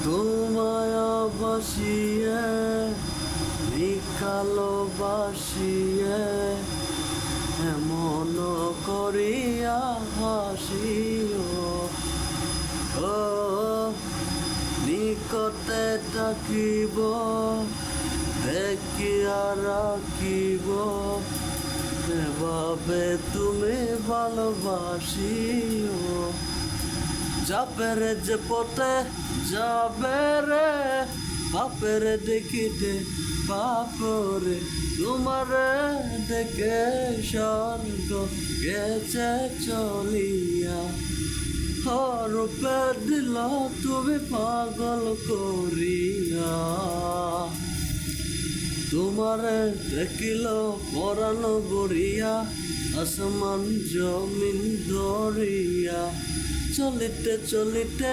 তোমায় বাসিয়ে নিকালো বাসিয়ে এমন করিয়া হাসিও ও নিকটে থাকিব দেখিয়া রাখিব এভাবে তুমি ভালোবাসিও যাবে যে পথে যাবে রে বাপের দেখিতে বাপরে তোমারে দেখে স্বর্গ গেছে চলিয়া রূপে দিল তুমি পাগল করিয়া তোমারে দেখিল পরাণ গড়িয়া আসমান জমিন দরিয়া চলিতে চলিতে